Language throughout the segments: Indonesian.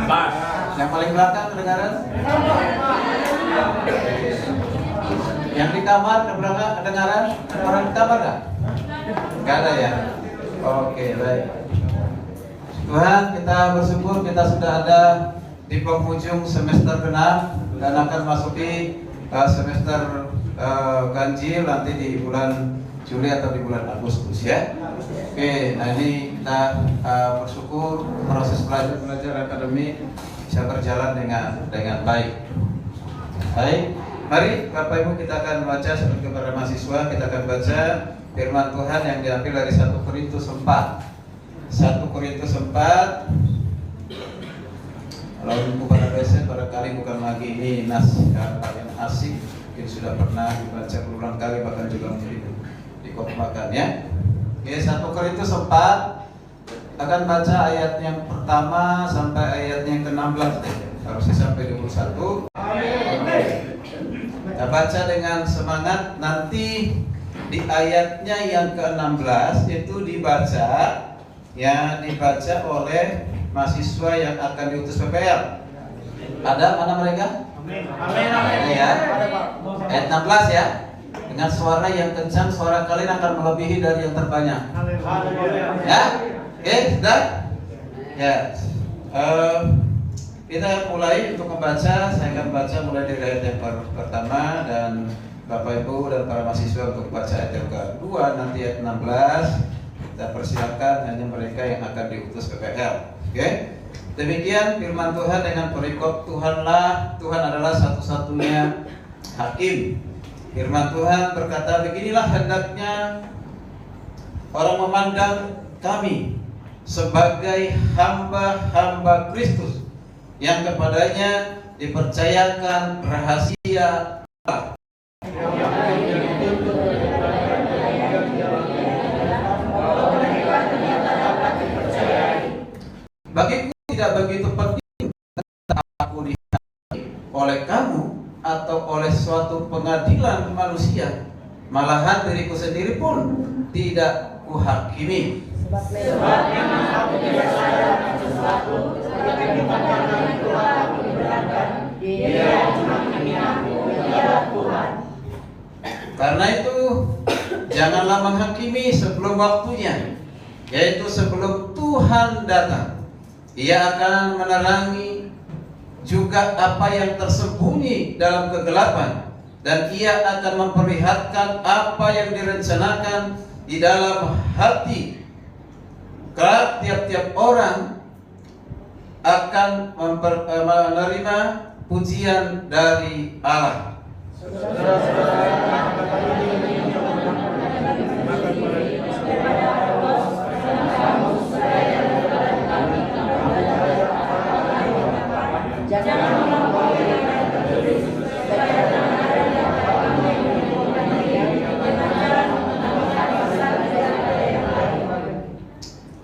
Yang paling belakang kedengaran? Yang di kamar kedengaran? Ada orang di kamar nggak? Nggak ada ya? Oke, baik. Tuhan, kita bersyukur kita sudah ada di penghujung semester ke-6 dan akan masuki semester ganjil nanti di bulan Juli atau di bulan Agustus ya. Oke, nah ini kita bersyukur proses belajar akademik bisa berjalan dengan baik. Baik, mari Bapak Ibu kita akan baca seperti kepada mahasiswa, kita akan baca firman Tuhan yang diambil dari 1 Korintus 4. 1 Korintus 4. Kalau buku pada biasa barangkali bukan lagi ini naskah yang asik, mungkin sudah pernah dibaca berulang kali bahkan juga menjadi dikopikan ya. Oke, 1 Korintus 4 akan baca ayat yang pertama sampai ayat yang ke-16 harusnya sampai 21. Kita baca dengan semangat. Nanti di ayatnya yang ke-16 itu dibaca oleh mahasiswa yang akan diutus PPL. Ada mana mereka? Amin. Ya. Ayat 16 ya. Dengan suara yang kencang, suara kalian akan melebihi dari yang terbanyak. Ya. Oke, sudah? Ya. Kita mulai untuk membaca. Saya akan baca mulai dari ayat yang pertama dan Bapak Ibu dan para mahasiswa untuk baca ayat yang kedua, nanti ayat 16. Kita persilakan hanya mereka yang akan diutus PPL. Oke? Demikian firman Tuhan dengan perikop Tuhan adalah satu-satunya hakim. Firman Tuhan berkata, beginilah hendaknya orang memandang kami sebagai hamba-hamba Kristus yang kepadanya dipercayakan rahasia Allah. Bagiku tidak begitu penting aku dihakimi oleh kamu atau oleh suatu pengadilan manusia. Malahan diriku sendiri pun tidak kuhakimi. Sebab memang aku tidak sadar sesuatu, tetapi karena Tuhan aku diberangkan, Dia menghakimi aku, Dia Tuhan. Karena itu janganlah menghakimi sebelum waktunya, yaitu sebelum Tuhan datang. Ia akan menerangi juga apa yang tersembunyi dalam kegelapan, dan ia akan memperlihatkan apa yang direncanakan di dalam hati. Kelak tiap-tiap orang akan menerima pujian dari Allah.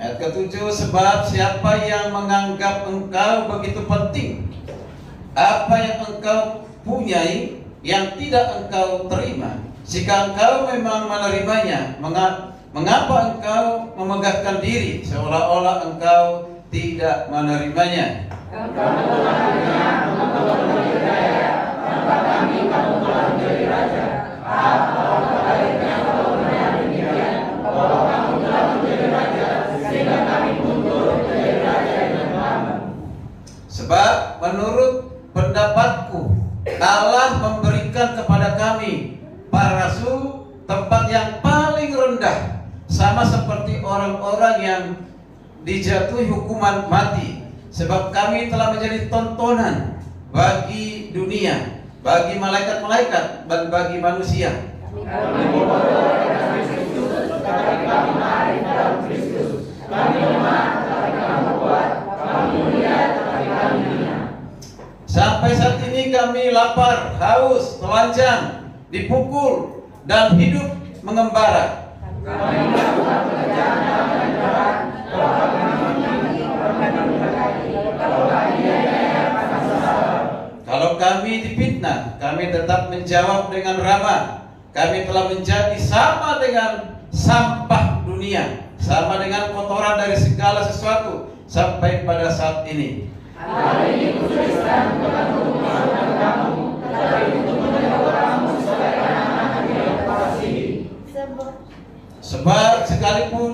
Ayat ke-7, sebab siapa yang menganggap engkau begitu penting apa yang engkau punyai yang tidak engkau terima, jika engkau memang menerimanya, mengapa engkau memegahkan diri seolah-olah engkau tidak menerimanya? Sebab menurut pendapatku Allah memberikan kepada kami para rasul tempat yang paling rendah, sama seperti orang-orang yang dijatuhi hukuman mati. Sebab kami telah menjadi tontonan bagi dunia, bagi malaikat-malaikat dan bagi manusia. Sampai saat ini kami lapar, haus, telanjang, dipukul, dan hidup mengembara. Kalau kami difitnah, kami tetap menjawab dengan ramah. Kami telah menjadi sama dengan sampah dunia, sama dengan kotoran dari segala sesuatu sampai pada saat ini. Hal ini kutuliskan bukan untuk memalukan kamu, tetapi untuk menjaga kamu sebagai anak-anak yang terkasihi. Sebab sekalipun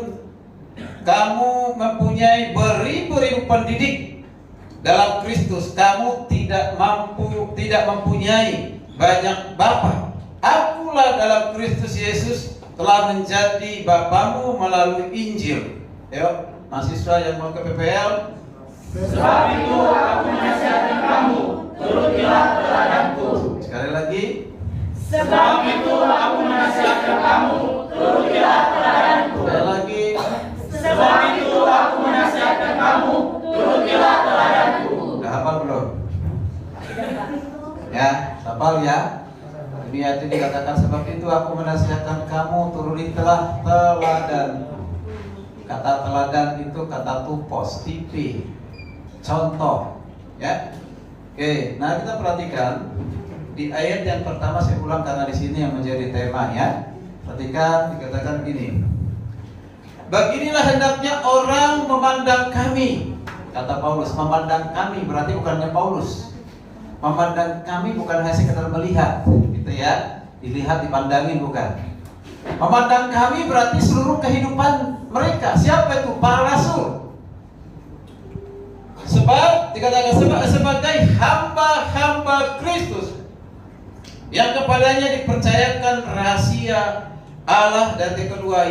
kamu mempunyai beribu-ribu pendidik dalam Kristus, kamu tidak mempunyai banyak bapa. Akulah dalam Kristus Yesus telah menjadi bapamu melalui Injil. Yuk, mahasiswa yang mau ke PPL. Sebab itu aku menasihatkan kamu, turutilah teladanku. Sekali lagi. Sebab itu aku menasihatkan kamu, turutilah teladanku. Sekali lagi. Sebab itu aku menasihatkan kamu, turutilah teladanku. Udah hafal belum? Ya, hafal ya. Ini ayat ini dikatakan, sebab itu aku menasihatkan kamu, turutilah teladan. Kata teladan itu kata tupos, tipe, contoh, ya. Oke, nah kita perhatikan di ayat yang pertama, saya ulang karena di sini yang menjadi tema, ya. Perhatikan, dikatakan gini. Beginilah hendaknya orang memandang kami, kata Paulus. Memandang kami berarti bukannya Paulus. Memandang kami bukan hanya sekedar melihat, gitu ya. Dilihat, dipandangin, bukan. Memandang kami berarti seluruh kehidupan mereka. Siapa itu? Para rasul. Sebab dikatakan sebagai hamba-hamba Kristus yang kepadanya dipercayakan rahasia Allah, dan yang kedua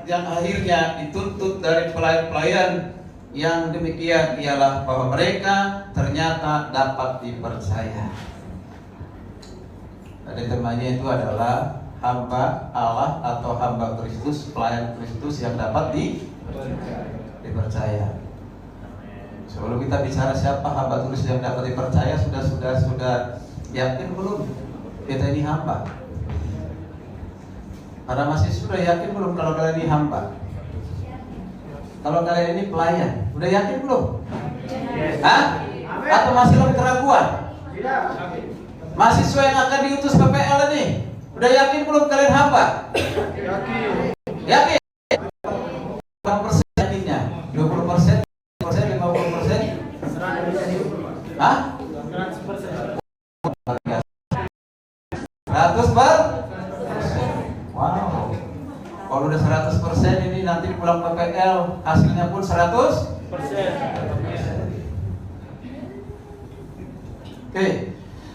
yang akhirnya dituntut dari pelayan-pelayan yang demikian ialah bahwa mereka ternyata dapat dipercaya. Tadi temanya itu adalah hamba Allah atau hamba Kristus, pelayan Kristus yang dapat dipercaya. Sebelum kita bicara siapa hamba Kristus yang dapat dipercaya, sudah yakin belum kita ini hamba? Para mahasiswa sudah yakin belum kalau kalian ini hamba? Kalau kalian ini pelayan, udah yakin belum? Hah? Atau masih dalam keraguan? Mahasiswa yang akan diutus PPL ini, udah yakin belum kalian hamba? Yakin? Berapa persen yakinnya? 20%? 50%? Hah? 100%? Wow. Kalau udah 100% ini nanti pulang PPL hasilnya pun 100%. Oke.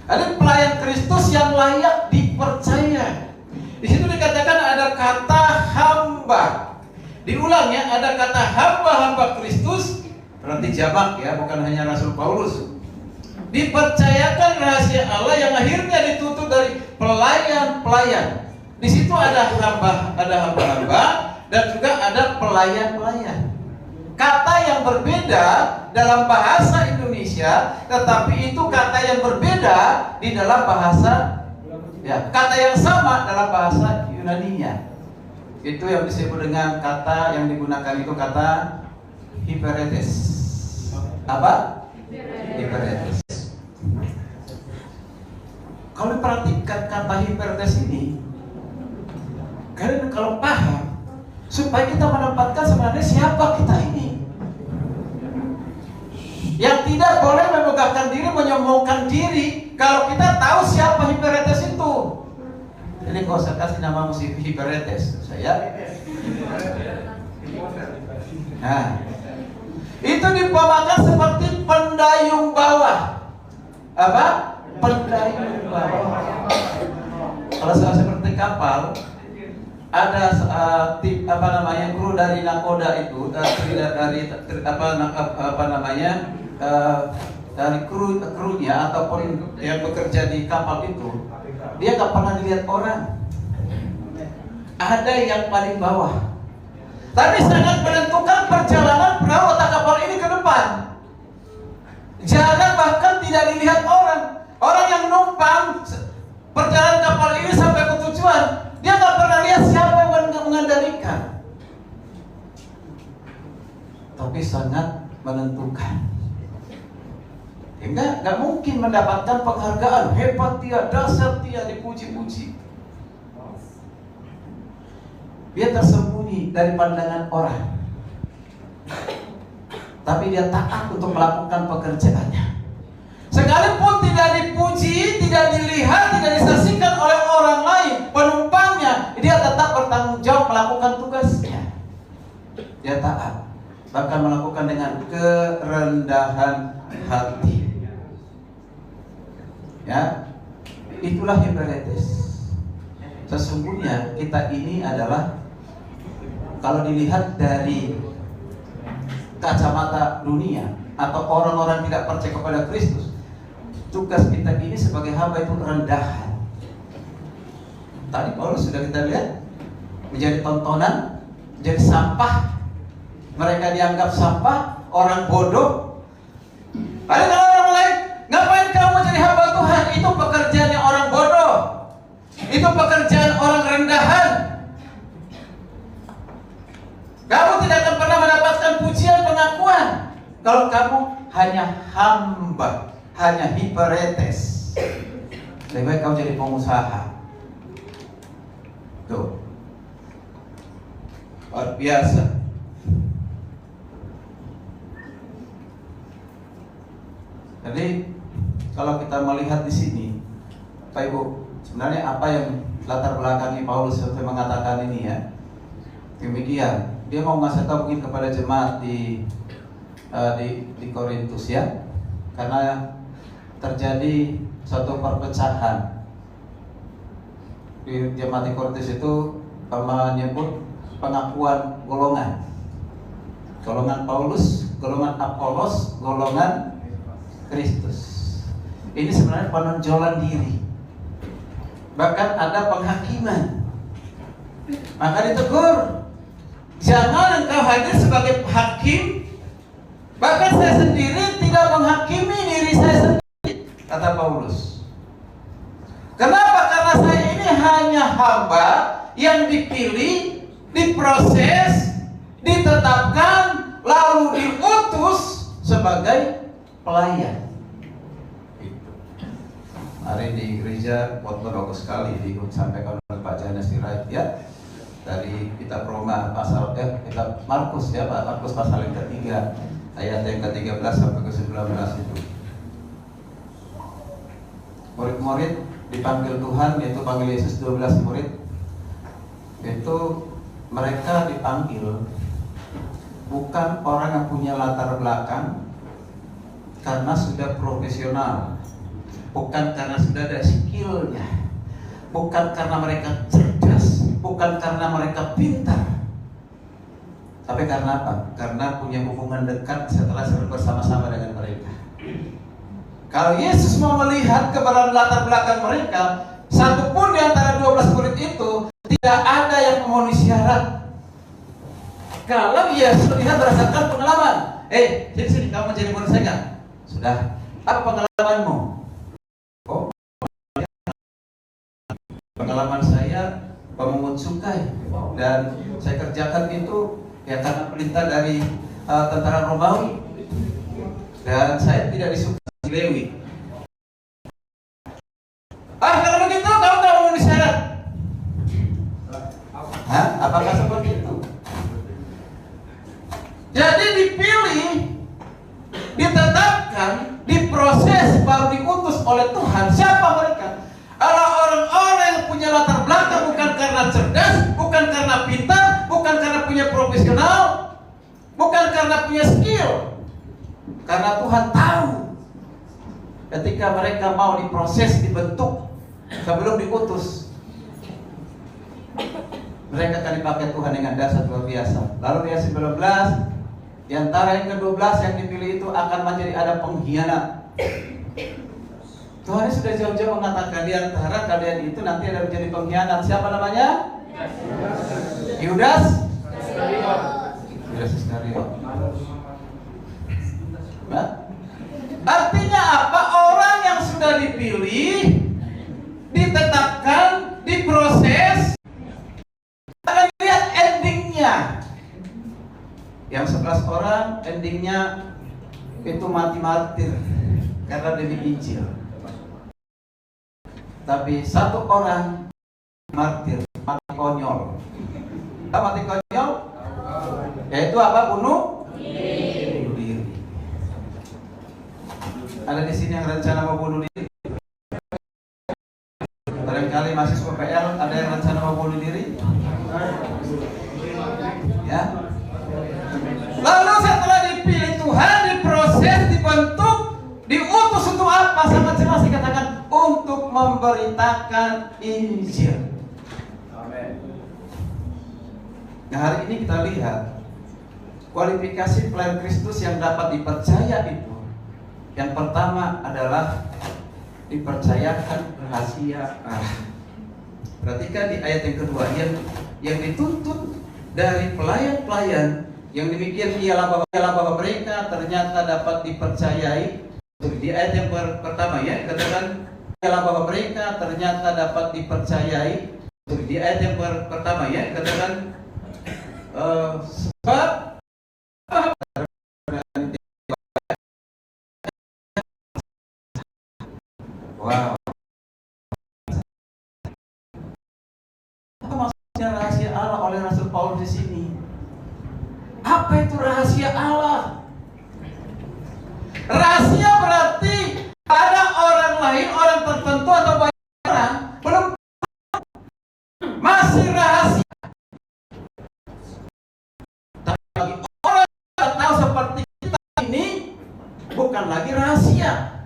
Ada pelayan Kristus yang layak dipercaya. Di situ dikatakan ada kata hamba. Diulang ya, ada kata hamba-hamba Kristus. Berarti jamak ya, bukan hanya Rasul Paulus. Dipercayakan rahasia Allah yang akhirnya dituntut dari pelayan-pelayan. Di situ ada hamba-hamba dan juga ada pelayan-pelayan. Kata yang berbeda dalam bahasa Indonesia, tetapi itu kata yang berbeda di dalam bahasa, ya, kata yang sama dalam bahasa Yunani-nya. Itu yang disebut dengan kata yang digunakan itu kata hyperetes. Apa? Hyperetes. Kalau diperhatikan kata hyperetes ini, kalian kalau paham, supaya kita menempatkan sebenarnya siapa kita ini, yang tidak boleh memegahkan diri, menyombongkan diri. Kalau kita tahu siapa Hyperetes itu, jadi kalau saya kasih nama musik Hyperetes, saya. Nah, itu diumpamakan seperti pendayung bawah. Apa? Pendayung bawah. Kalau seperti kapal, ada kru dari nakoda itu, dari krunya ataupun yang bekerja di kapal itu, dia nggak pernah dilihat orang. Ada yang paling bawah, tapi sangat menentukan perjalanan perahu atau kapal ini ke depan. Jangan bahkan tidak dilihat orang. Orang yang numpang perjalanan kapal ini sampai ke tujuan, dia nggak pernah lihat siapa yang mengendalikan, tapi sangat menentukan. Hingga nggak mungkin mendapatkan penghargaan, hebat dia, dasar dia, dipuji-puji. Dia tersembunyi dari pandangan orang. tapi dia taat untuk melakukan pekerjaannya. Sekalipun tidak dipuji, tidak dilihat, tidak disaksikan oleh orang lain, penumpangnya, dia tetap bertanggung jawab melakukan tugasnya. Dia taat, bahkan melakukan dengan kerendahan hati. Ya, itulah Hebraetes. Sesungguhnya kita ini adalah, kalau dilihat dari kacamata dunia atau orang-orang tidak percaya kepada Kristus, tugas kita ini sebagai hamba itu rendahan. Tadi Paulus sudah kita lihat, menjadi tontonan, menjadi sampah. Mereka dianggap sampah, orang bodoh. Ada kalau orang lain, ngapain kamu jadi hamba Tuhan? Itu pekerjaannya orang bodoh. Itu pekerjaan orang rendahan. Kamu tidak akan pernah mendapatkan pujian, pengakuan kalau kamu hanya hamba, hanya Hebraetes. Lebih baik kamu jadi pengusaha. Tuh, luar biasa. Jadi kalau kita melihat di sini, Pak Ibu, sebenarnya apa yang latar belakangi Paulus sampai mengatakan ini ya, demikian. Dia mau ngasih tahu mungkin kepada jemaat di Korintus ya, karena terjadi suatu perpecahan di jemaat di Korintus itu, menyebut pengakuan golongan Paulus, golongan Apolos, golongan Kristus. Ini sebenarnya penonjolan diri, bahkan ada penghakiman. Maka ditegur, jangan engkau hadir sebagai hakim. Bahkan saya sendiri tidak menghakimi diri saya sendiri, kata Paulus. Kenapa? Karena saya ini hanya hamba yang dipilih, diproses, ditetapkan, lalu diutus sebagai pelayan. Hari di gereja foto bagus sekali disampaikan oleh Pak Janes Sirait ya, dari kitab Roma pasal kitab Markus ya, Pak Markus pasal yang ketiga ayat yang ke-13 sampai ke-19 itu. Murid-murid dipanggil Tuhan, yaitu panggil Yesus 12 murid. Itu mereka dipanggil bukan orang yang punya latar belakang karena sudah profesional, bukan karena sudah ada skillnya, bukan karena mereka cerdas, bukan karena mereka pintar, tapi karena apa? Karena punya hubungan dekat setelah bersama-sama dengan mereka. Kalau Yesus mau melihat kepada latar belakang mereka, satupun di antara 12 murid itu tidak ada yang memenuhi syarat. Kalau Yesus melihat berdasarkan pengalaman, sini kamu jadi murid saya nggak? Sudah. Apa pengalamanmu? Oh, pengalaman saya pemungut cukai, dan saya kerjakan itu ya karena perintah dari tentara Romawi, dan saya tidak disukai Lewi. Kalau begitu kamu tak memenuhi syarat. Apakah seperti itu? Jadi dipilih, ditetapkan, diproses, baru diutus oleh Tuhan. Siapa mereka? Adalah orang-orang yang punya latar belakang, bukan karena cerdas, bukan karena pintar, bukan karena punya profesional, bukan karena punya skill. Karena Tuhan tahu ketika mereka mau diproses, dibentuk sebelum diutus, mereka akan dipakai Tuhan dengan dasar luar biasa. Lalu di ayat 19, di antara yang ke-12 yang dipilih itu akan menjadi ada pengkhianat. Tuhan sudah jauh-jauh mengatakan di antara kalian itu nanti ada menjadi pengkhianat. Siapa namanya? Yudas Iskariot. Artinya apa? Orang yang sudah dipilih, ditetapkan, diproses, akan lihat endingnya. Yang 11 orang endingnya itu mati martir karena demi Injil. Tapi satu orang martir, mati konyol. Mati konyol? Yaitu apa? Bunuh diri. Ada di sini yang rencana mau bunuh diri? Barangkali mahasiswa PL ada yang rencana mau bunuh diri? Ya. Lalu setelah dipilih Tuhan, diproses, dibentuk, diutus untuk apa? Sangat jelas dikatakan untuk memberitakan Injil. Amin. Nah, hari ini kita lihat kualifikasi pelayan Kristus yang dapat dipercaya itu. Yang pertama adalah dipercayakan rahasia Allah. Perhatikan di ayat yang kedua, yang dituntut dari pelayan-pelayan yang demikian ialah bahwa mereka ternyata dapat dipercayai. Di ayat yang pertama ya, katakan ialah bahwa mereka ternyata dapat dipercayai. Di ayat yang pertama ya, katakan sebab wow. Apa maksudnya rahasia Allah oleh Rasul Paulus di sini? Apa itu rahasia Allah? Rahasia berarti ada orang lain, orang tertentu atau banyak orang belum masih rahasia. Tapi bagi orang yang tahu seperti kita ini bukan lagi rahasia.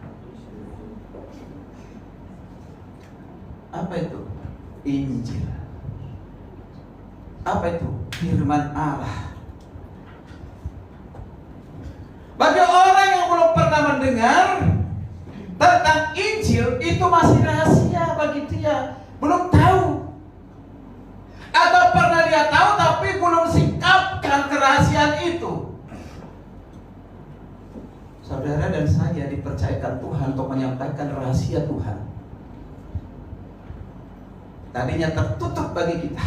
Apa itu? Injil. Apa itu? Firman Allah. Bagi orang yang belum pernah mendengar tentang Injil, itu masih rahasia bagi dia, belum tahu. Atau pernah dia tahu tapi belum sikapkan kerahasiaan itu. Saudara dan saya dipercayakan Tuhan untuk menyampaikan rahasia Tuhan. Tadinya tertutup bagi kita,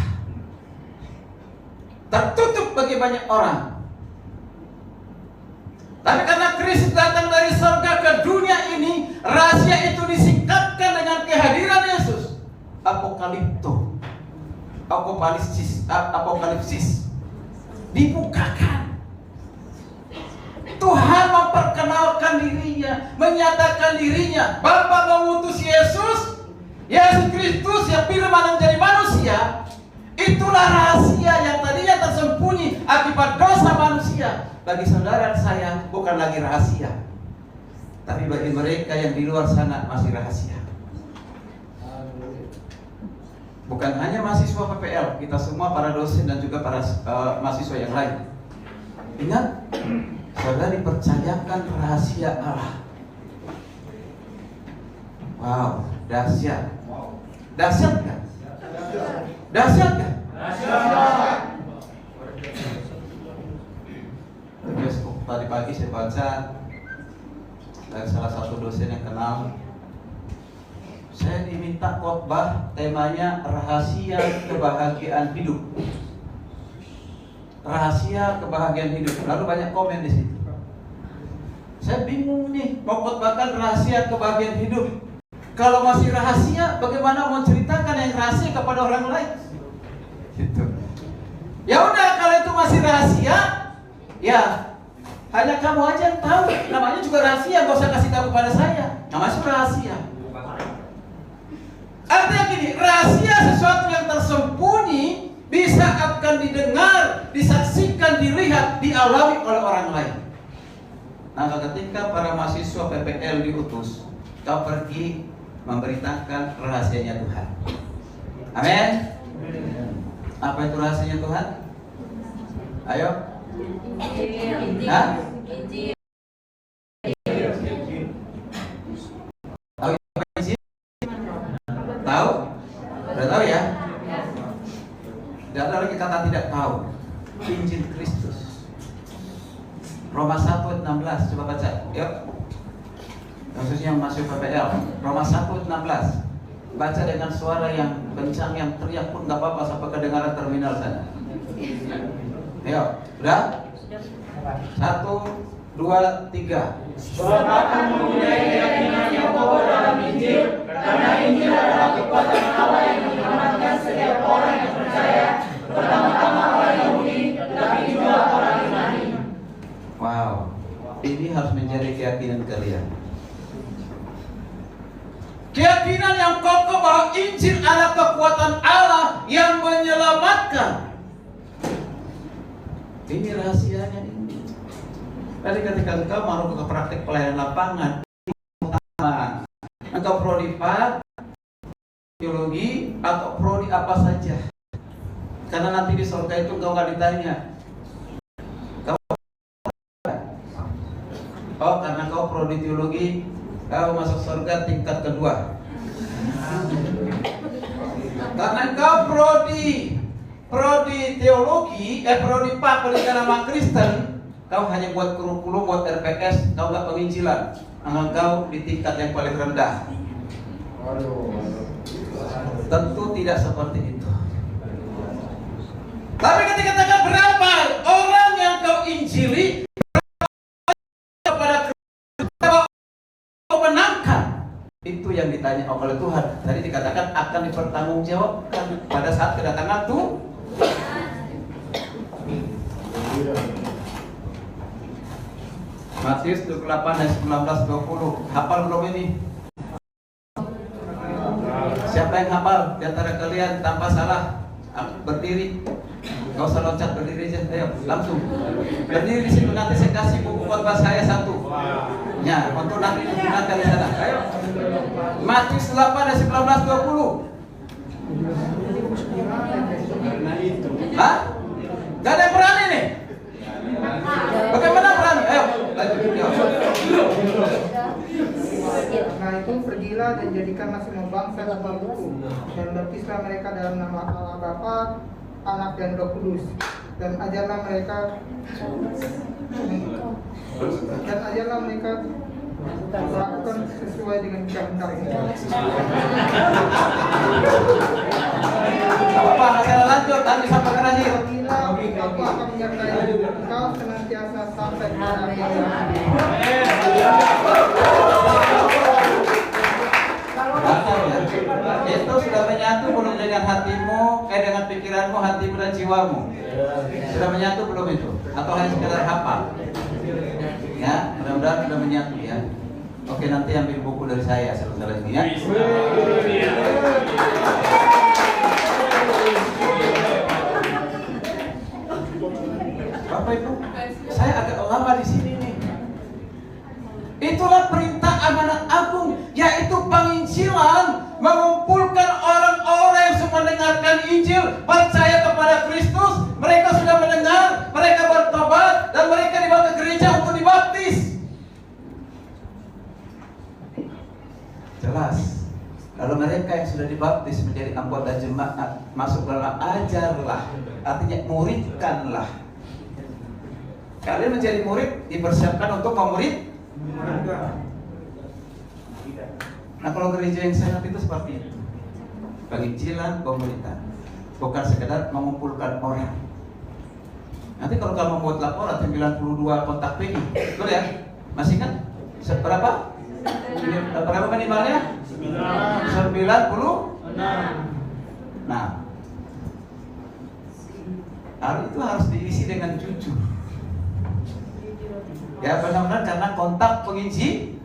tertutup bagi banyak orang. Tapi karena Kristus datang dari surga ke dunia ini, rahasia itu disingkapkan dengan kehadiran Yesus. Apokalipsis dibukakan. Tuhan memperkenalkan dirinya, menyatakan dirinya. Bapa mengutus Yesus Kristus yang firman menjadi manusia. Itulah rahasia yang tadinya tersembunyi akibat dosa manusia. Bagi saudara saya bukan lagi rahasia, tapi bagi mereka yang di luar sana masih rahasia. Bukan hanya mahasiswa PPL, kita semua para dosen dan juga para mahasiswa yang lain. Ingat, saudara dipercayakan rahasia Allah. Wow, dahsyat. Dahsyat kan? Dahsyat kan? Dahsyat. Tadi pagi saya baca dari salah satu dosen yang kenal. Saya diminta khotbah, temanya rahasia kebahagiaan hidup. Rahasia kebahagiaan hidup. Lalu banyak komen di situ. Saya bingung nih, mau khotbahkan rahasia kebahagiaan hidup. Kalau masih rahasia, bagaimana mau ceritakan yang rahasia kepada orang lain? Gitu. Ya udah, kalau itu masih rahasia, ya hanya kamu aja yang tahu. Namanya juga rahasia, gak usah kasih tahu kepada saya. Namanya rahasia. Artinya gini, rahasia sesuatu yang tersembunyi bisa akan didengar, disaksikan, dilihat, dialami oleh orang lain. Nah, ketika para mahasiswa PPL diutus, kau pergi memberitakan rahasianya Tuhan. Amin. Apa itu rahasianya Tuhan? Ayo. Hah? Tahu? Udah tahu ya? Tidak ada lagi kata tidak tahu. Injil Kristus. Roma 1:16, coba baca. Yuk. Khususnya yang masuk PPL. Roma 1:16. Baca dengan suara yang kencang, yang teriak pun gak apa-apa sampai kedengaran terminal sana. Ayo, udah? 1, 2, 3. Sebab akan mempunyai keyakinan yang kokoh dalam Injil, karena Injil adalah kekuatan Allah yang menyelamatkan setiap orang yang percaya, pertama-tama orang Yahudi, tetapi juga orang Yunani. Wow, ini harus menjadi keyakinan kalian. Keyakinan yang kokoh bahwa Injil adalah kekuatan Allah yang menyelamatkan. Ini rahasianya ini. Tadi ketika engkau mau ke praktik pelayanan lapangan, engkau prodi teologi atau prodi apa saja. Karena nanti di surga itu engkau nggak ditanya. Oh, karena kau prodi teologi, kau masuk surga tingkat kedua. Karena kau prodi teologi, prodi pendidikan agama Kristen, kau hanya buat kurikulum, buat RPS, kau nggak penginjilan. Engkau di tingkat yang paling rendah. Tentu tidak seperti itu. Tapi ketika katakan berapa orang yang kau injili kepada Kristus, kau menangkan, itu yang ditanya oleh Tuhan. Tadi dikatakan akan dipertanggungjawabkan pada saat kedatangan Tuhan. Matius 28 ayat 19-20. Hafal belum ini? Siapa yang hafal di antara kalian tanpa salah? Berdiri. Gak usah loncat, berdiri aja. Ayo, langsung. Berdiri di situ, nanti saya kasih buku khotbah saya satu. Ya, untuk nanti digunakan di sana. Ayo. Matius 8 ayat 19-20. Hah? Gak ada yang berani nih? Bagaimana berani? Ayo, lanjut. Karena itu pergilah dan jadikanlah semua bangsa umatku, dan baptislah mereka dalam nama Allah Bapa, Anak dan Roh Kudus, dan ajarlah mereka melakukan sesuai dengan kehendak-Nya. Apa masalah lanjut nanti sampai ke akhir. Aku akan menyertai engkau senantiasa sampai ke akhir. Itu sudah menyatu belum dengan hatimu, dengan pikiranmu, hatimu dan jiwamu? Sudah menyatu belum itu? Atau hanya sekedar hafal? Ya, mudah-mudahan sudah menyatu ya. Oke, nanti ambil buku dari saya sebentar lagi ya. Bapak Ibu, saya agak lama di sini nih. Itulah perintah amanat agung, yaitu penginjilan, mengumpulkan orang-orang yang sudah mendengarkan Injil, percaya kepada Kristus. Mereka sudah mendengar, mereka bertobat, dan mereka dibawa ke gereja untuk dibaptis. Jelas. Lalu mereka yang sudah dibaptis menjadi anggota jemaat, masuk dalam ajarlah, artinya muridkanlah. Kalian menjadi murid, dipersiapkan untuk memurid. Nah, kalau gereja yang sehat itu seperti itu. Penginjilan, pemuridan, bukan sekedar mengumpulkan orang. Nanti kalau kamu membuat laporan 92 kontak PI, betul ya? Masih kan? Berapa? Berapa minimalnya? 96. Nah, hal itu harus diisi dengan jujur. Ya, benar-benar karena kontak penginjil.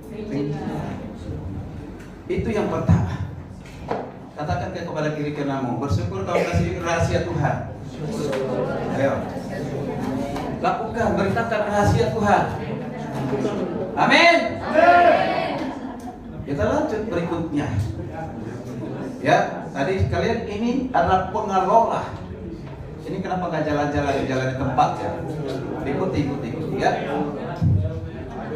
Itu yang pertama. Katakan kepada diri kamu, bersyukur kau kasih rahasia Tuhan. Ayo. Lakukan, beritakan rahasia Tuhan. Amin. Kita lanjut berikutnya. Ya, tadi kalian ini adalah pengelola. Ini kenapa nggak jalan-jalan di tempat ya? Ikuti ya.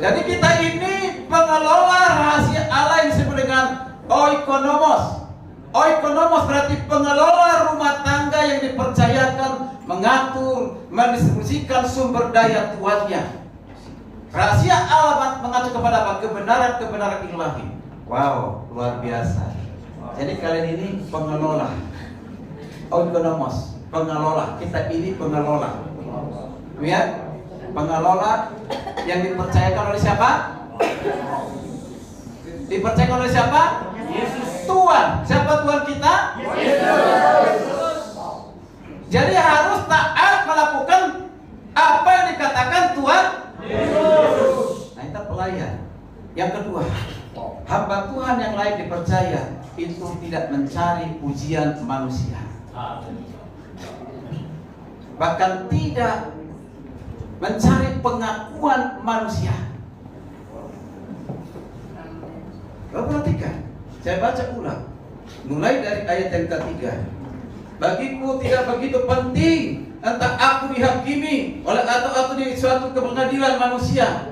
Jadi kita ini pengelola rahasia Allah yang disebut dengan oikonomos. Oikonomos berarti pengelola rumah tangga yang dipercayakan mengatur, mendistribusikan sumber daya tuannya. Rahasia Allah mengacu kepada apa? Kebenaran ilahi. Wow, luar biasa. Jadi kalian ini pengelola. Oikonomos, pengelola. Kita ini pengelola. Ya? Pengelola yang dipercayakan oleh siapa? Dipercayakan oleh siapa? Yesus. Tuhan. Siapa Tuhan kita? Yesus. Jadi harus taat melakukan apa yang dikatakan Tuhan Yesus. Nah, itu pelayan. Yang kedua, hamba Tuhan yang lain dipercaya itu tidak mencari pujian manusia, bahkan tidak mencari pengakuan manusia. Kau perhatikan, saya baca ulang, mulai dari ayat yang ketiga. Bagiku tidak begitu penting entah aku dihakimi oleh atau di suatu pengadilan manusia.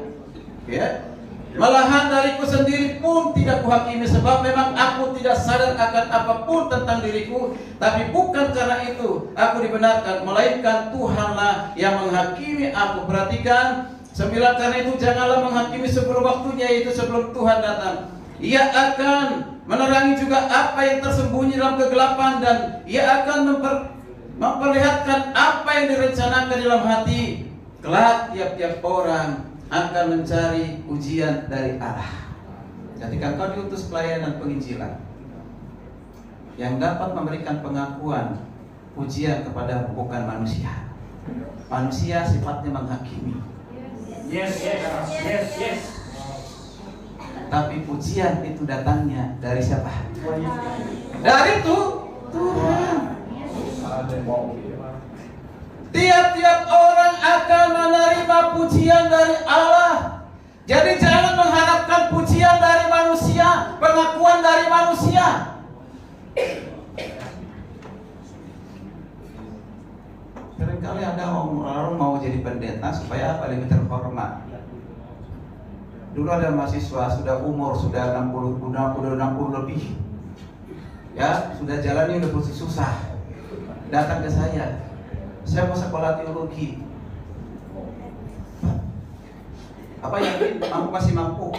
Ya. Malahan dariku sendiri pun tidak kuhakimi, sebab memang aku tidak sadar akan apapun tentang diriku. Tapi bukan karena itu aku dibenarkan, melainkan Tuhanlah yang menghakimi aku. Perhatikan 9, karena itu janganlah menghakimi sebelum waktunya, yaitu sebelum Tuhan datang. Ia akan menerangi juga apa yang tersembunyi dalam kegelapan, dan Ia akan memperlihatkan apa yang direncanakan dalam hati. Kelak tiap-tiap orang akan mencari ujian dari Allah. Ketika kau diutus pelayanan penginjilan yang dapat memberikan pengakuan, pujian kepada bukan manusia. Manusia sifatnya menghakimi. Yes. Tapi pujian itu datangnya dari siapa? Dari Tuhan. Tiap-tiap orang akan menerima pujian dari Allah. Jadi jangan mengharapkan pujian dari manusia, pengakuan dari manusia. Seringkali ada orang mau jadi pendeta supaya apa? Lebih terhormat. Dulu ada mahasiswa sudah umur sudah 60 lebih. Ya, sudah jalannya udah susah. Datang ke saya mau sekolah teologi. Apa yakin aku masih mampu?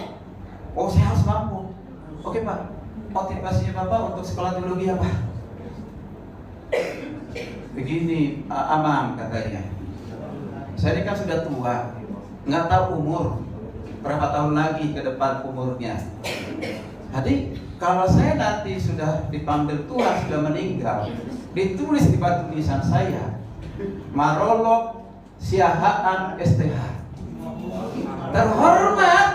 Oh, saya harus mampu. Oke Pak, motivasinya Bapak untuk sekolah teologi apa? Begini, Amang katanya. Saya ini kan sudah tua, nggak tahu umur berapa tahun lagi ke depan umurnya. Jadi kalau saya nanti sudah dipanggil Tuhan, sudah meninggal, ditulis di batu nisan saya, Marolok Siahaan STH. Terhormat.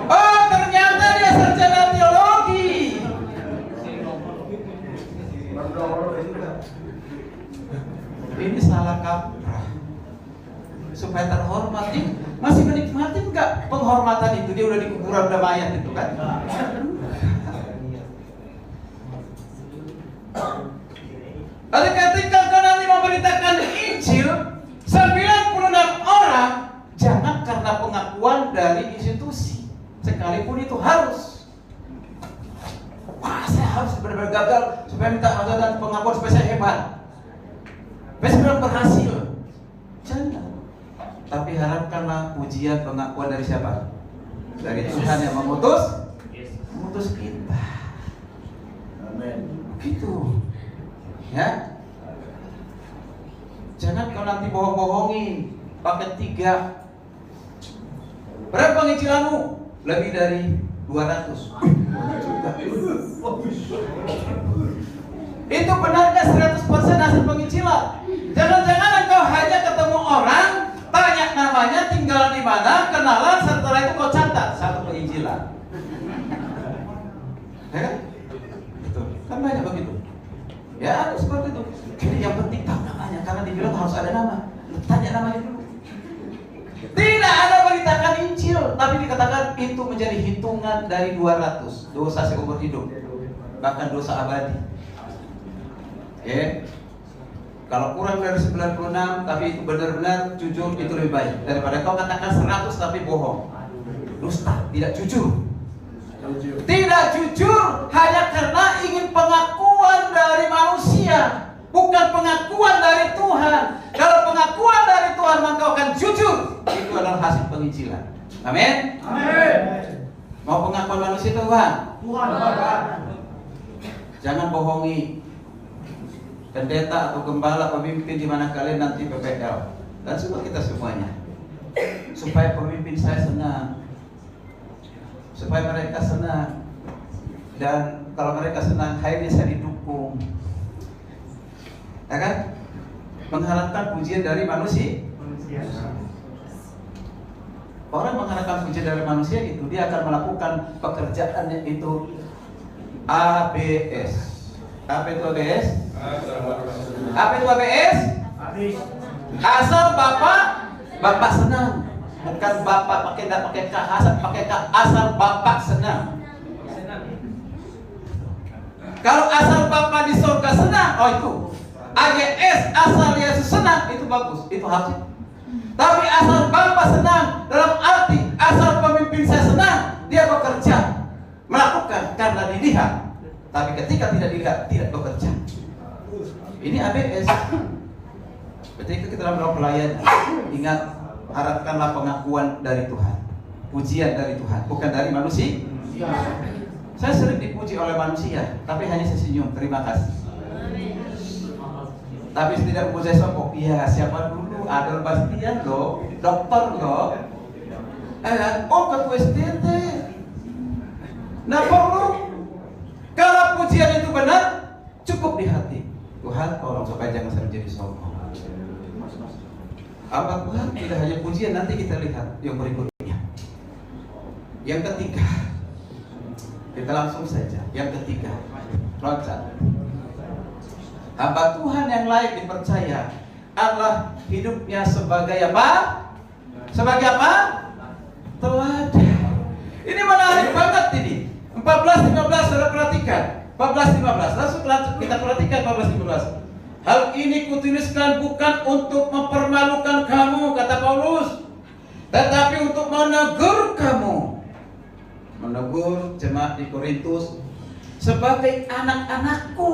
Oh, ternyata dia sarjana teologi. Ini salah kaprah. Supaya terhormat, masih menikmati enggak penghormatan itu? Dia udah di kuburan, udah mayat itu kan. Lalu ketika kau nanti memberitakan Injil 96 orang, jangan karena pengakuan dari institusi, sekalipun itu harus. Wah, saya harus benar-benar gagal supaya minta dan pengakuan supaya saya hebat, supaya saya berhasil. Jangan. Tapi harapkanlah pujian pengakuan dari siapa? Dari Tuhan yang mengutus kita. Amin. Begitu. Ya. Jangan kau nanti bohong-bohongin paket 3. Berapa penginjilanmu? Lebih dari 200. Itu benarnya 100% hasil penginjilan. Jangan-jangan engkau hanya ketemu orang, tanya namanya, tinggal di mana, kenalan, setelah itu kau catat satu penginjilan. Ya kan? Betul. Kan banyak begitu. Ya, seperti itu. Jadi yang penting tahu namanya, karena dibilang harus ada nama. Tanya namanya dulu. Tidak ada beritakan Injil, tapi dikatakan itu menjadi hitungan dari 200 dosa seumur hidup, bahkan dosa abadi. Ya. Kalau kurang dari 96 tapi itu benar-benar jujur, itu lebih baik daripada kau katakan 100 tapi bohong, dusta, tidak jujur. Tidak jujur hanya karena ingin pengakuan dari manusia, bukan pengakuan dari Tuhan. Kalau pengakuan dari Tuhan maka akan jujur. Itu adalah hasil penginjilan. Amin. Amin. Mau pengakuan manusia Tuhan? Tuhan. Jangan bohongi pendeta atau gembala, pemimpin di mana kalian nanti PPL dan semua kita semuanya, supaya pemimpin saya senang, supaya mereka senang, dan kalau mereka senang akhirnya saya didukung, ya kan? Mengharapkan pujian dari manusia. Orang mengharapkan pujian dari manusia itu, dia akan melakukan pekerjaannya itu ABS. Apa itu ABS? Apa itu ABS? Asal Bapak senang. Bukan Bapak pakai K, pakai K. Asal Bapak senang. Kalau asal Bapak di surga senang, oh itu AGS, asal Yesus senang, itu bagus, itu harus. Tapi asal Bapak senang, dalam arti asal pemimpin saya senang, dia bekerja, melakukan karena dilihat. Tapi ketika tidak dilihat, tidak bekerja. Ini ABS. Ketika kita dalam pelayanan, ingat, harapkanlah pengakuan dari Tuhan, pujian dari Tuhan, bukan dari manusia. Saya sering dipuji oleh manusia, tapi hanya sesenyum, terima kasih. Tapi tidak memuji sombong. Iya, siapa dulu? Adel Bastian loh, dokter loh. Oh, ketua STT. Nah, perlu. Kalau pujian itu benar, cukup di hati. Tuhan, tolong supaya jangan saya menjadi sombong. Apa Tuhan? Tidak hanya pujian, nanti kita lihat yang berikutnya. Yang ketiga, kita langsung saja. Yang ketiga, loncat. Hamba Tuhan yang layak dipercaya adalah hidupnya sebagai apa? Sebagai apa? Teladan. Ini menarik banget ini. 14-15, saudara perhatikan. 14-15, langsung kita perhatikan 14-15. Hal ini kutuliskan bukan untuk mempermalukan kamu, kata Paulus, tetapi untuk menegur kamu. Menegur jemaat di Korintus sebagai anak-anakku.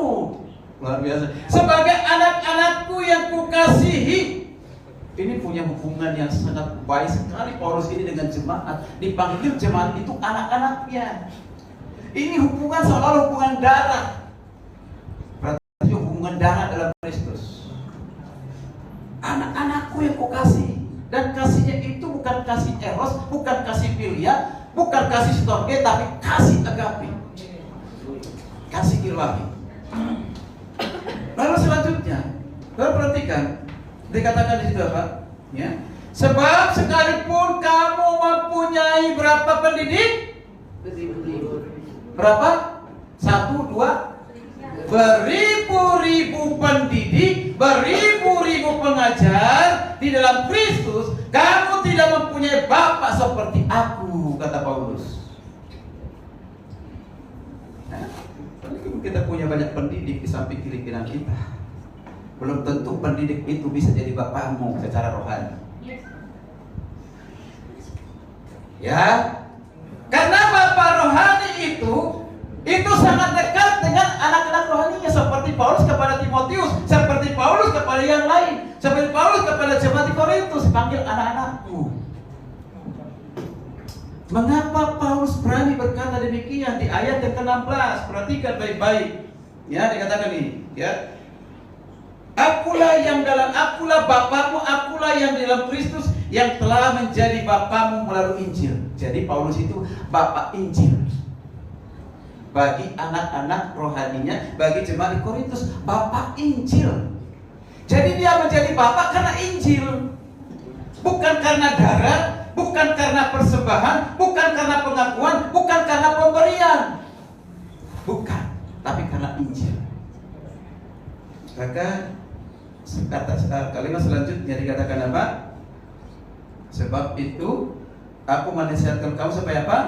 Luar biasa. Sebagai anak-anakku yang kukasihi. Ini punya hubungan yang sangat baik sekali Paulus ini dengan jemaat. Dipanggil jemaat itu anak-anaknya. Ini hubungan seolah hubungan darah. Berarti hubungan darah dalam Kristus. Anak-anakku yang kukasihi. Dan kasihnya itu bukan kasih eros, bukan kasih filia, bukan kasih storge, tapi kasih agape. Kasih ilahi. Lalu selanjutnya, lalu perhatikan, dikatakan di situ apa? Ya. Sebab sekalipun kamu mempunyai berapa pendidik? Berapa? 1, 2, beribu-ribu pendidik, beribu-ribu pengajar di dalam Kristus, kamu tidak mempunyai Bapa seperti aku, kata Paulus. Kita punya banyak pendidik di samping kiri kanan kita. Belum tentu pendidik itu bisa jadi bapakmu secara rohani. Ya, karena bapak rohani itu sangat dekat dengan anak-anak rohaninya, seperti Paulus kepada Timotius, seperti Paulus kepada yang lain, seperti Paulus kepada jemaat di Korintus, panggil anak-anakku. Mengapa Paulus berani berkata demikian di ayat yang ke-16? Perhatikan baik-baik. Ya, dikatakan ini, ya. Akulah Bapakmu, akulah yang di dalam Kristus yang telah menjadi Bapakmu melalui Injil. Jadi Paulus itu Bapak Injil. Bagi anak-anak rohaninya, bagi jemaat di Korintus, Bapak Injil. Jadi dia menjadi Bapak karena Injil. Bukan karena darah, bukan karena persembahan, bukan karena pengakuan, bukan karena pemberian. Bukan, tapi karena Injil. Maka kalimat selanjutnya dikatakan apa? Sebab itu aku menasihatkan kamu supaya apa?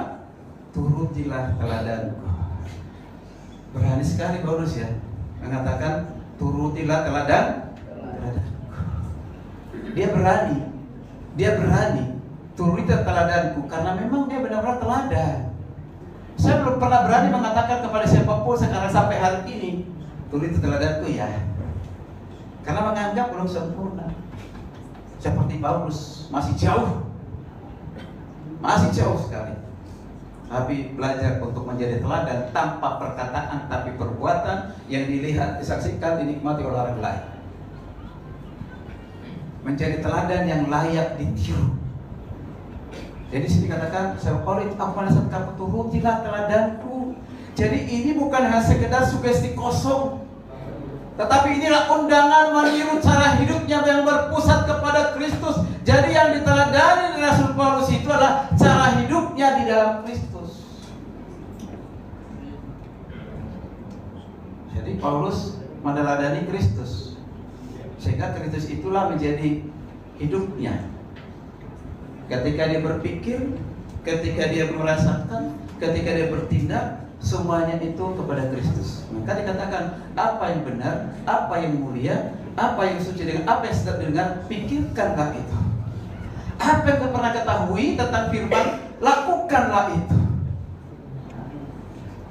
Turutilah teladanku. Berani sekali Paulus ya mengatakan turutilah teladanku. Dia berani turutilah teladanku karena memang dia benar-benar teladan. Saya belum pernah berani mengatakan kepada siapapun sekarang sampai hari ini turutilah teladanku ya, karena menganggap belum sempurna. Seperti Paulus masih jauh sekali. Tapi belajar untuk menjadi teladan tanpa perkataan tapi perbuatan yang dilihat, disaksikan, dinikmati oleh orang lain. Menjadi teladan yang layak ditiru. Jadi sini katakan, saya Paulus, aku menasihatkan kamu turutilah teladanku. Jadi ini bukan hanya sekedar sugesti kosong. Tetapi inilah undangan meniru cara hidupnya yang berpusat kepada Kristus. Jadi yang diteladani Rasul Paulus itu adalah cara hidupnya di dalam Kristus. Jadi Paulus meneladani Kristus, sehingga Kristus itulah menjadi hidupnya. Ketika dia berpikir, ketika dia merasakan, ketika dia bertindak, semuanya itu kepada Kristus. Maka dikatakan apa yang benar, apa yang mulia, apa yang suci dengan apa yang sedap didengar, pikirkanlah itu. Apa yang kau pernah ketahui tentang firman, lakukanlah itu.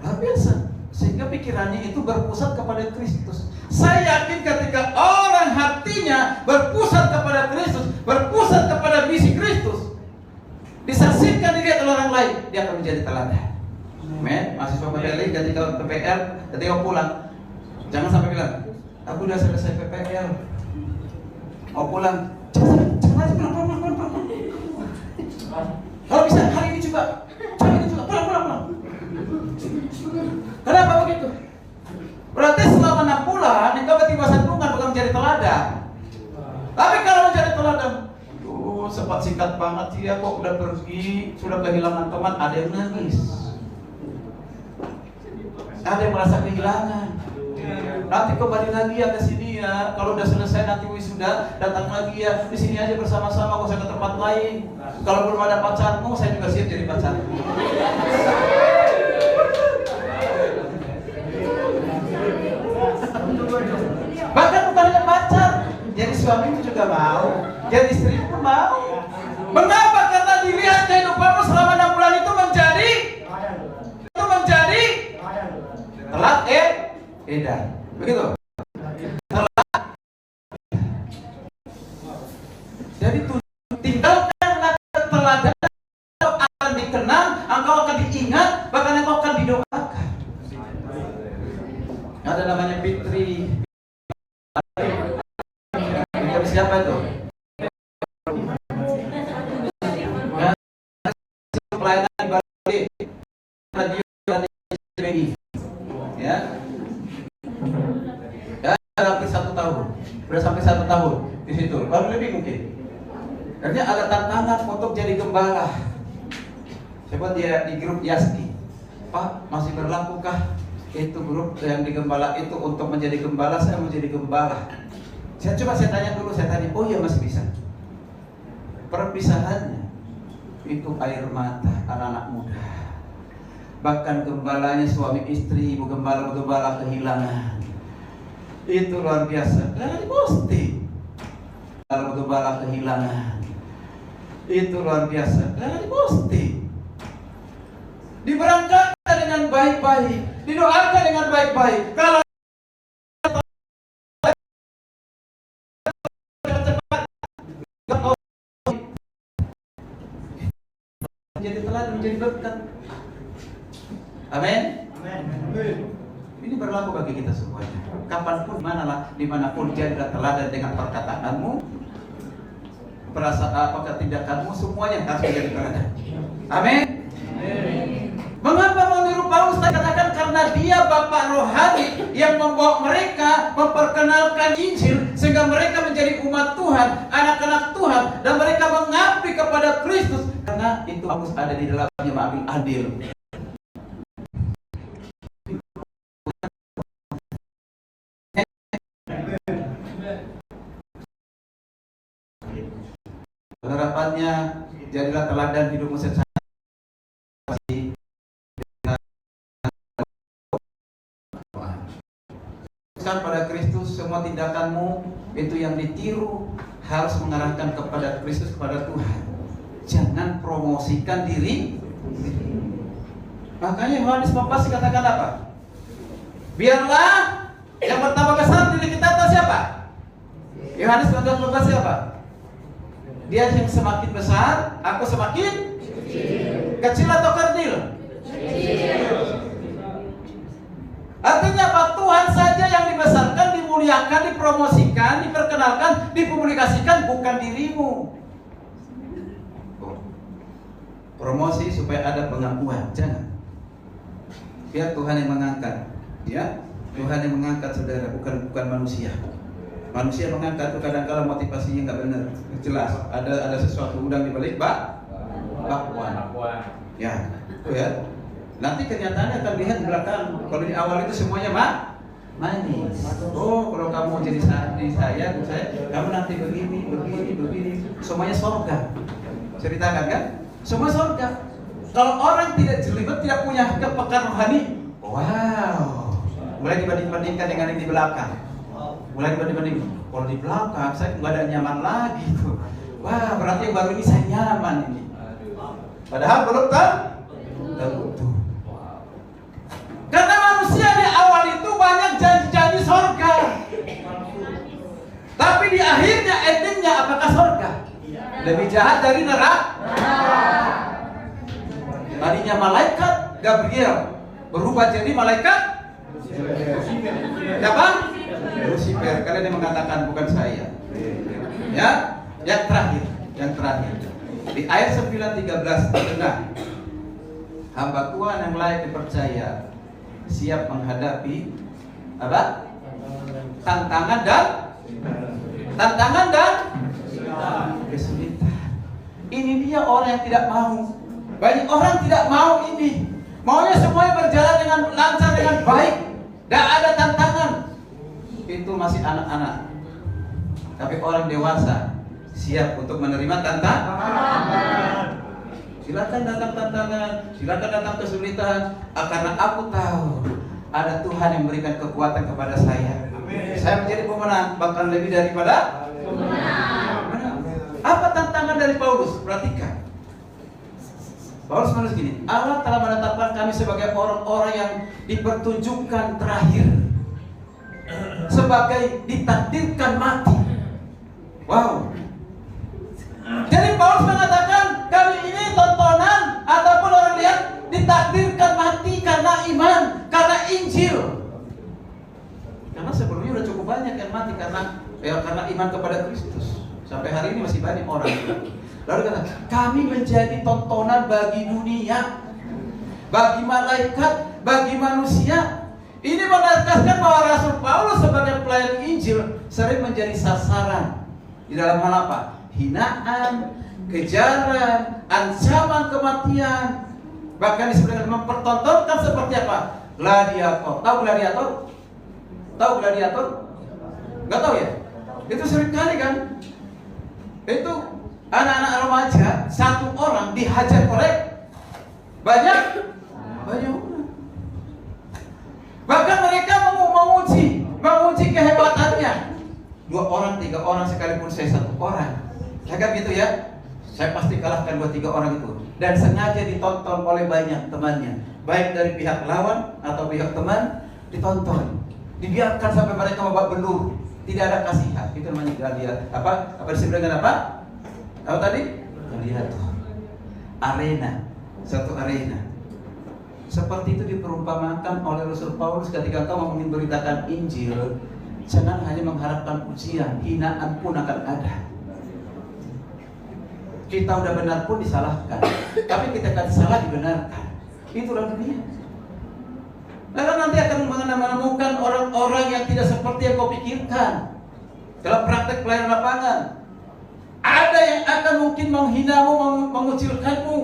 Luar biasa. Sehingga pikirannya itu berpusat kepada Kristus. Saya yakin ketika orang hatinya berpusat kepada Kristus, berpusat kepada misi Kristus, disaksikan dilihat oleh orang lain, dia akan menjadi teladan. Men, mahasiswa PPL ketika PPL, ketika pulang, jangan sampai bilang, aku udah selesai PPL, mau pulang, jangan aja pulang. Kalau bisa hari ini juga, pulang. Kenapa begitu? Berarti selama 6 bulan, engkau tiba sandungan bukan menjadi teladan. Tapi kalau menjadi teladan, sempat singkat banget sih ya, kok udah pergi, sudah kehilangan teman, ada yang nangis. Ada yang merasa kehilangan. Nanti kembali lagi ya ke sini ya. Kalau udah selesai nanti wisuda, datang lagi ya. Di sini aja bersama-sama, gak usah ke tempat lain. Kalau belum ada pacarmu, saya juga siap jadi pacarmu. Bahkan bukan hanya pacar, jadi suami itu juga mau, jadi istri pun mau. Mengapa? Karena dilihat kehidupanmu selama 6 bulan itu menjadi telat edan. Begitu. Telat. Jadi tinggalkanlah keteladan, engkau akan dikenang, engkau akan diingat, bahkan engkau akan didoakan. Ada namanya Fitri. Fitri siapa itu? Pelayanan di Bali, radio dan TVRI. Ya, hampir 1 tahun, sudah sampai 1 tahun di situ, baru lebih mungkin. Karena ada tantangan untuk jadi gembala. Coba dia di grup Yaski, Pak, masih berlakukah itu grup yang di gembala itu untuk menjadi gembala? Saya mau jadi gembala. Saya tanya dulu, oh iya masih bisa. Perpisahannya itu air mata anak-anak muda. Bahkan gembalanya suami istri, ibu gembala kehilangan. Itu luar biasa. Karena diposting. Kalau gembala kehilangan. Itu luar biasa. Karena diposting. Diberangkatkan dengan baik-baik, didoakan dengan baik-baik. Kalau menjadi teladan, menjadi berkat. Amin. Ini berlaku bagi kita semuanya. Kapanpun, dimanapun, jadilah teladan dengan perkataanmu, perasaan apakah tindakanmu, semuanya harus menjadi teladan. Amin. Mengapa meniru Paulus? Saya katakan karena dia bapak rohani yang membawa mereka memperkenalkan Injil sehingga mereka menjadi umat Tuhan, anak-anak Tuhan, dan mereka mengabdi kepada Kristus. Karena itu Paulus ada di dalamnya mengambil adil. Harapannya jadilah teladan hidupmu secara pada Kristus. Semua tindakanmu itu yang ditiru harus mengarahkan kepada Kristus, kepada Tuhan. Jangan promosikan diri. Makanya Yohanes 14 katakan apa? Biarlah yang pertama besar diri kita atau siapa? Yohanes 14 siapa? Dia yang semakin besar, aku semakin kecil atau kerdil? Artinya apa? Tuhan saja yang dibesarkan, dimuliakan, dipromosikan, diperkenalkan, dipublikasikan, bukan dirimu. Promosi supaya ada pengakuan, jangan. Biar Tuhan yang mengangkat, ya. Tuhan yang mengangkat saudara, bukan manusia. Manusia mengangkat itu kadang-kala motivasinya nggak benar, jelas. Ada sesuatu udang di balik bakwan. Ya, itu ya. Nanti kenyataannya akan lihat di belakang. Kalau di awal itu semuanya manis. Oh, kalau kamu jadi saya, kamu nanti begini. Semuanya surga. Ceritakan kan? Semua surga. Kalau orang tidak jelimet, tidak punya kepekaan rohani, wow, mulai dibanding-bandingkan dengan yang di belakang. Mulai dibanding-banding. Kalau di belakang saya nggak ada nyaman lagi tuh. Wah, berarti yang baru ini saya nyaman ini. Padahal belum tentu. Karena manusia di awal itu banyak janji-janji surga. Tapi di akhirnya endingnya apakah surga? Lebih jahat dari neraka. Tadinya malaikat Gabriel berubah jadi malaikat siapa? Lucifer. Kalian yang mengatakan bukan saya. Ya, yang terakhir. Di ayat 9:13 terdengar, hamba Tuhan yang layak dipercaya, siap menghadapi apa? Tantangan dan kesulitan. Ini dia orang yang tidak mau. Banyak orang tidak mau ini. Maunya semuanya berjalan dengan lancar, dengan baik. Tidak ada tantangan. Itu masih anak-anak. Tapi orang dewasa siap untuk menerima tantangan. Silakan datang tantangan, silakan datang kesulitan. Karena aku tahu ada Tuhan yang memberikan kekuatan kepada saya. Saya menjadi pemenang, bahkan lebih daripada pemenang. Apa tantangan dari Paulus? Perhatikan. Paulus menulis gini, Allah telah menetapkan kami sebagai orang-orang yang dipertunjukkan terakhir, sebagai ditakdirkan mati. Wow. Jadi Paulus mengatakan kami ini tontonan ataupun orang lihat ditakdirkan mati karena iman, karena Injil. Karena sebelumnya udah cukup banyak yang mati karena iman kepada Kristus. Sampai hari ini masih banyak orang. Lalu kata, kami menjadi tontonan bagi dunia, bagi malaikat, bagi manusia. Ini menegaskan bahwa Rasul Paulus sebagai pelayan Injil sering menjadi sasaran di dalam hal apa? Hinaan, kejaran, ancaman kematian. Bahkan disebutkan mempertontonkan seperti apa? Gladiator. Tahu gladiator? Tahu gladiator? Nggak tahu ya? Itu sering kali kan? Itu anak-anak remaja, satu orang dihajar oleh banyak orang. Bahkan mereka menguji kehebatannya. 2 orang, 3 orang, sekalipun saya 1 orang. Agak gitu ya. Saya pasti kalahkan 2-3 orang itu. Dan sengaja ditonton oleh banyak temannya, baik dari pihak lawan atau pihak teman, ditonton. Dibiarkan sampai mereka babak belur. Tidak ada kasihan. Itu namanya gladiator. Apa disebut dengan apa? Tahu tadi? Gladiator. Arena. Satu arena. Seperti itu diperumpamakan oleh Rasul Paulus ketika kau ingin memberitakan Injil. Jangan hanya mengharapkan pujian, hinaan pun akan ada. Kita udah benar pun disalahkan, tapi kita akan salah dibenarkan. Itulah dunia. Lalu nanti akan menemukan orang-orang yang tidak seperti yang kau pikirkan dalam praktek pelayanan lapangan. Ada yang akan mungkin menghinamu, mengucilkanmu,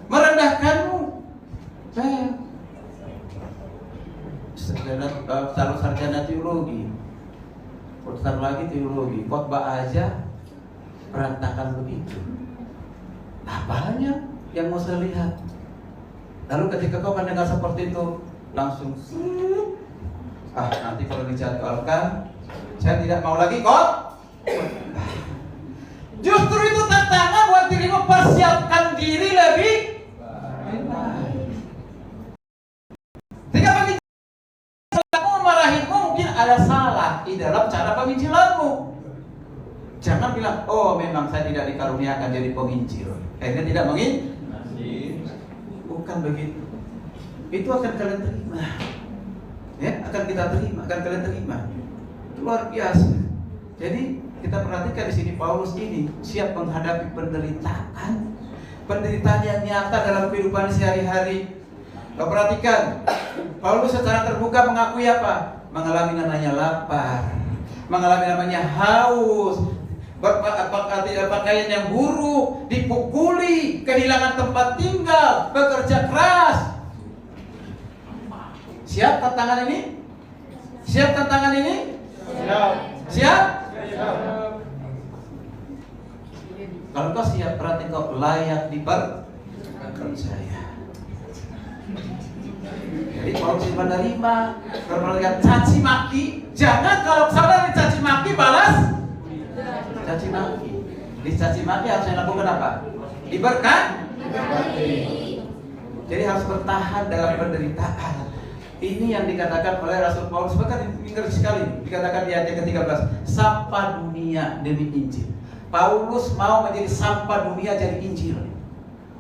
merendahkanmu. Calon sarjana teologi, bentar lagi teologi, khotbah aja berantakan begitu. Apanya yang mau saya lihat? Lalu ketika kau mendengar seperti itu, langsung nanti kalau dijadwalkan, saya tidak mau lagi kok. Justru itu tantangan buat dirimu, persiapkan diri lebih baik. Ketika penginjilanmu memarahimu, mungkin ada salah di dalam cara penginjilanmu. Jangan bilang, oh memang saya tidak dikaruniakan jadi penginjil, akhirnya tidak menginjil. Bukan begitu. Itu akan kalian terima. Ya, akan kita terima, akan kalian terima. Luar biasa. Jadi kita perhatikan di sini Paulus ini siap menghadapi penderitaan yang nyata dalam kehidupan sehari-hari. Kau perhatikan, Paulus secara terbuka mengakui apa? Mengalami namanya lapar, mengalami namanya haus, pakaian yang buruk, dipukuli, kehilangan tempat tinggal, bekerja keras. Siap tantangan ini? Siap tantangan ini? Siap. Siap? Kalau kau siap, berarti kau layak dipercaya. Jadi kalau si menerima, kalau melihat caci maki, jangan kalau saudara dicaci maki balas caci maki. Dicaci maki harus yang lakukan apa? Diberkati. Jadi harus bertahan dalam penderitaan. Ini yang dikatakan oleh Rasul Paulus, bahkan ngeri sekali dikatakan di ayat yang ke-13, sampah dunia demi Injil. Paulus mau menjadi sampah dunia jadi Injil.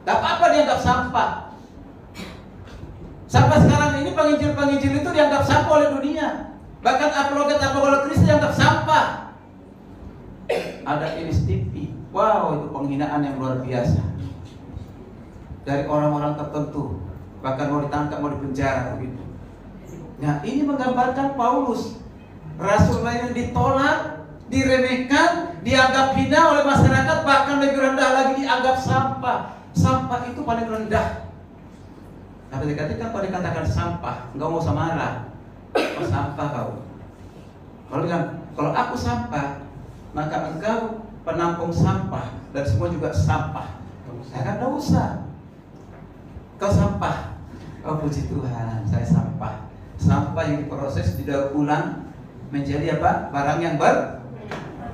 Gak apa-apa dianggap sampah. Sampai sekarang ini penginjil-penginjil itu dianggap sampah oleh dunia. Bahkan apologet-apologet Kristus dianggap sampah. Ada Iris TV. Wow, itu penghinaan yang luar biasa. Dari orang-orang tertentu. Bahkan mau ditangkap, mau dipenjara begitu. Nah, ini menggambarkan Paulus. Rasul lain ditolak, diremehkan, dianggap hina oleh masyarakat, bahkan lebih rendah lagi dianggap sampah. Sampah itu paling rendah. Tapi dikatakan kalau dikatakan sampah, enggak mau marah. Oh, sampah kau. Kalau bilang, kalau aku sampah, maka engkau penampung sampah dan semua juga sampah. Saya kan enggak usah. Kau sampah. Oh puji Tuhan, saya sampah. Sampah yang diproses didaur ulang menjadi apa? Barang yang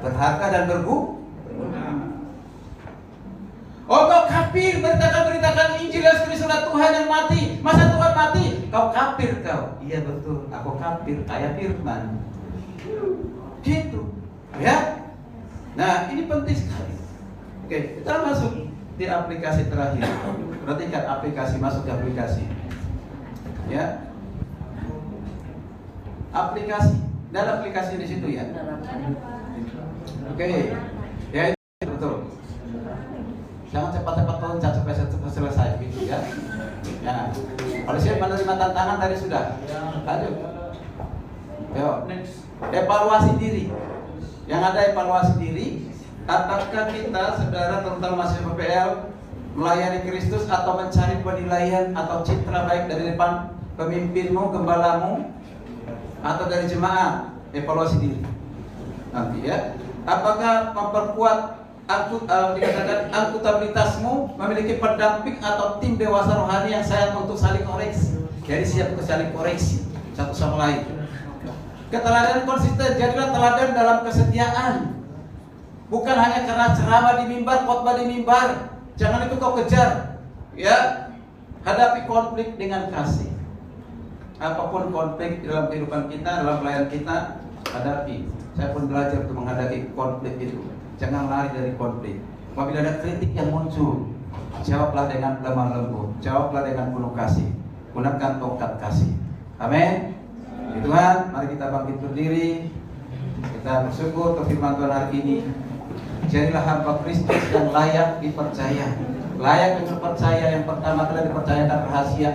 berharga dan berguna. Oh kau kafir, beritakan Injil Yesus Kristus Tuhan yang mati. Masa Tuhan mati? Kau kafir kau. Iya betul, aku kafir kayak firman. Gitu, ya. Nah ini penting sekali. Oke, kita masuk di aplikasi terakhir. Perhatikan aplikasi, masuk ke aplikasi. Ya. Aplikasi, dan aplikasi di situ ya. Oke, ya itu betul. Jangan cepat-cepat loncat supaya cepat selesai gitu ya. Ya. Kalau siap menerima tantangan tadi sudah. Lanjut. Yo. Evaluasi diri. Yang ada evaluasi diri. Apakah kita, saudara, terutama mahasiswa PPL, melayani Kristus atau mencari penilaian atau citra baik dari depan pemimpinmu, gembalamu, atau dari jemaat? Evaluasi diri. Nanti ya. Apakah memperkuat dikatakan akuntabilitasmu, memiliki pendamping atau tim dewasa rohani yang sayang untuk saling koreksi. Jadi siap untuk saling koreksi satu sama lain. Keteladanan konsisten, jadilah teladan dalam kesetiaan. Bukan hanya karena ceramah di mimbar, khotbah di mimbar. Jangan itu kau kejar. Ya, hadapi konflik dengan kasih. Apapun konflik dalam kehidupan kita, dalam pelayanan kita, hadapi. Saya pun belajar untuk menghadapi konflik itu. Jangan lari dari konflik. Apabila ada kritik yang muncul, jawablah dengan lemah lembut, jawablah dengan penuh kasih. Gunakan tongkat kasih. Amin. Tuhan, mari kita bangkit berdiri. Kita bersyukur ke firman Tuhan hari ini. Jadilah hamba Kristus yang layak dipercaya. Layak dipercaya, yang pertama kali dipercayakan rahasia